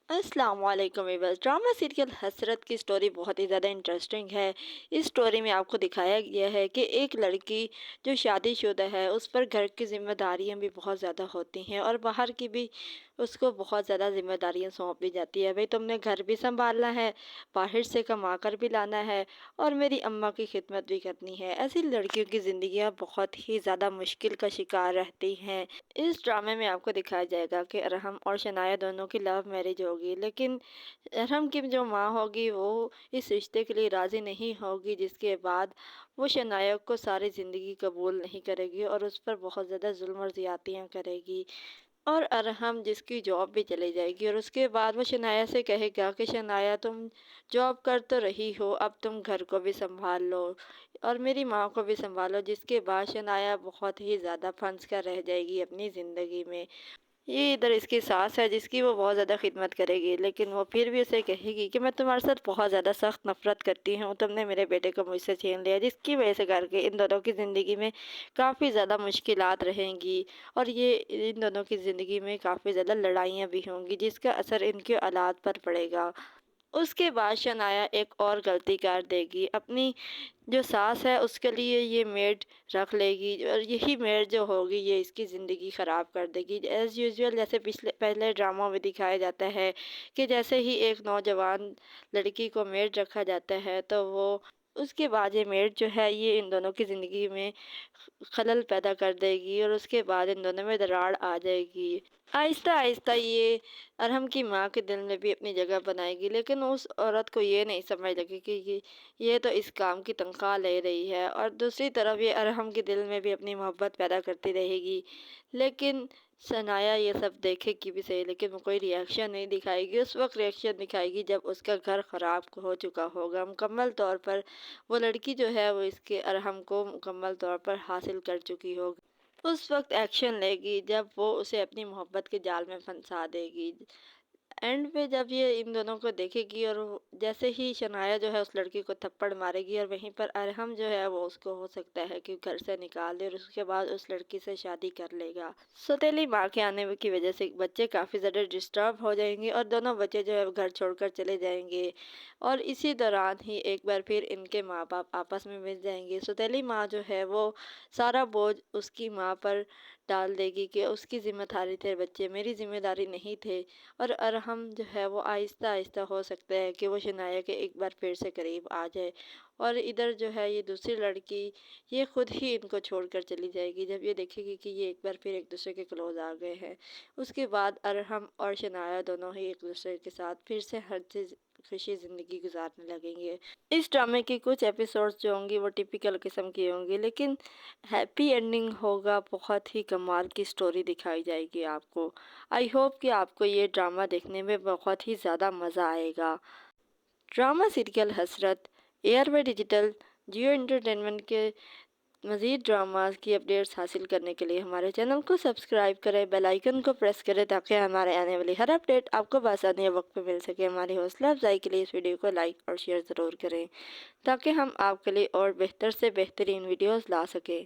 السلام علیکم viewers, drama serial حسرت کی سٹوری بہت ہی زیادہ انٹرسٹنگ ہے۔ اس سٹوری میں آپ کو دکھایا گیا ہے کہ ایک لڑکی جو شادی شدہ ہے اس پر گھر کی ذمہ داریاں بھی بہت زیادہ ہوتی ہیں اور باہر کی بھی اس کو بہت زیادہ ذمہ داریاں سونپ دی جاتی ہے۔ بھئی تم نے گھر بھی سنبھالنا ہے، باہر سے کما کر بھی لانا ہے اور میری اماں کی خدمت بھی کرنی ہے۔ ایسی لڑکیوں کی زندگیاں بہت ہی زیادہ مشکل کا شکار رہتی ہیں۔ اس ڈرامے میں آپ کو دکھایا جائے گا کہ ارحم اور شنایا دونوں کی لو میرج ہوگی، لیکن ارحم کی جو ماں ہوگی وہ اس رشتے کے لیے راضی نہیں ہوگی، جس کے بعد وہ شنایا کو ساری زندگی قبول نہیں کرے گی اور اس پر بہت زیادہ ظلم اور زیادتیاں کرے گی۔ اور ارحم جس کی جاب بھی چلی جائے گی اور اس کے بعد وہ شنایا سے کہے گا کہ شنایا تم جاب کر تو رہی ہو، اب تم گھر کو بھی سنبھال لو اور میری ماں کو بھی سنبھالو، جس کے بعد شنایا بہت ہی زیادہ پھنس کر رہ جائے گی اپنی زندگی میں۔ یہ ادھر اس کی ساس ہے جس کی وہ بہت زیادہ خدمت کرے گی، لیکن وہ پھر بھی اسے کہے گی کہ میں تمہارے ساتھ بہت زیادہ سخت نفرت کرتی ہوں، تم نے میرے بیٹے کو مجھ سے چھین لیا، جس کی وجہ سے کر کے ان دونوں کی زندگی میں کافی زیادہ مشکلات رہیں گی اور یہ ان دونوں کی زندگی میں کافی زیادہ لڑائیاں بھی ہوں گی، جس کا اثر ان کے اولاد پر پڑے گا۔ اس کے بعد شنایا ایک اور غلطی کر دے گی، اپنی جو ساس ہے اس کے لیے یہ میڈ رکھ لے گی اور یہی میڈ جو ہوگی یہ اس کی زندگی خراب کر دے گی۔ ایز یوزول جیسے پہلے ڈراموں میں دکھایا جاتا ہے کہ جیسے ہی ایک نوجوان لڑکی کو میڈ رکھا جاتا ہے تو وہ اس کے بعد یہ میڈ جو ہے یہ ان دونوں کی زندگی میں خلل پیدا کر دے گی اور اس کے بعد ان دونوں میں دراڑ آ جائے گی۔ آہستہ آہستہ یہ ارحم کی ماں کے دل میں بھی اپنی جگہ بنائے گی، لیکن اس عورت کو یہ نہیں سمجھ لگے کہ یہ تو اس کام کی تنخواہ لے رہی ہے، اور دوسری طرف یہ ارحم کے دل میں بھی اپنی محبت پیدا کرتی رہے گی۔ لیکن شنایا یہ سب دیکھے گی بھی صحیح، لیکن وہ کوئی ریاکشن نہیں دکھائے گی۔ اس وقت ریاکشن دکھائے گی جب اس کا گھر خراب ہو چکا ہوگا مکمل طور پر، وہ لڑکی جو ہے وہ اس کے ارحم کو مکمل طور پر حاصل کر چکی ہوگی۔ اس وقت ایکشن لے گی جب وہ اسے اپنی محبت کے جال میں پھنسا دے گی۔ اینڈ پہ جب یہ ان دونوں کو دیکھے گی اور جیسے ہی شنایا جو ہے اس لڑکی کو تھپڑ مارے گی اور وہیں پر ارحم جو ہے وہ اس کو ہو سکتا ہے کہ گھر سے نکال دے اور اس کے بعد اس لڑکی سے شادی کر لے گا۔ سوتیلی ماں کے آنے کی وجہ سے بچے کافی زیادہ ڈسٹرب ہو جائیں گے اور دونوں بچے جو ہے گھر چھوڑ کر چلے جائیں گے، اور اسی دوران ہی ایک بار پھر ان کے ماں باپ آپس میں مل جائیں گے۔ سوتیلی ماں جو ہے وہ سارا بوجھ اس کی ماں پر ڈال دے گی کہ اس کی ذمہ داری تھے بچے، میری ذمہ داری نہیں تھے، اور ارحم جو ہے وہ آہستہ آہستہ ہو سکتا ہے کہ وہ شنایا کے ایک بار پھر سے قریب آ جائے، اور ادھر جو ہے یہ دوسری لڑکی یہ خود ہی ان کو چھوڑ کر چلی جائے گی جب یہ دیکھے گی کہ یہ ایک بار پھر ایک دوسرے کے کلوز آ گئے ہیں۔ اس کے بعد ارحم اور شنایا دونوں ہی ایک دوسرے کے ساتھ پھر سے ہر چیز خوشی زندگی گزارنے لگیں گے۔ اس ڈرامے کی کچھ ایپیسوڈز جو ہوں گی وہ ٹیپیکل قسم کی ہوں گی، لیکن ہیپی اینڈنگ ہوگا، بہت ہی کمال کی سٹوری دکھائی جائے گی آپ کو۔ آئی ہوپ کہ آپ کو یہ ڈرامہ دیکھنے میں بہت ہی زیادہ مزہ آئے گا۔ ڈرامہ سیریل حسرت air way digital Jio entertainment کے مزید ڈراماز کی اپڈیٹس حاصل کرنے کے لیے ہمارے چینل کو سبسکرائب کریں، بیل آئیکن کو پریس کریں تاکہ ہمارے آنے والی ہر اپڈیٹ آپ کو بآسانی وقت پہ مل سکے۔ ہماری حوصلہ افزائی کے لیے اس ویڈیو کو لائک اور شیئر ضرور کریں تاکہ ہم آپ کے لیے اور بہتر سے بہترین ویڈیوز لا سکیں۔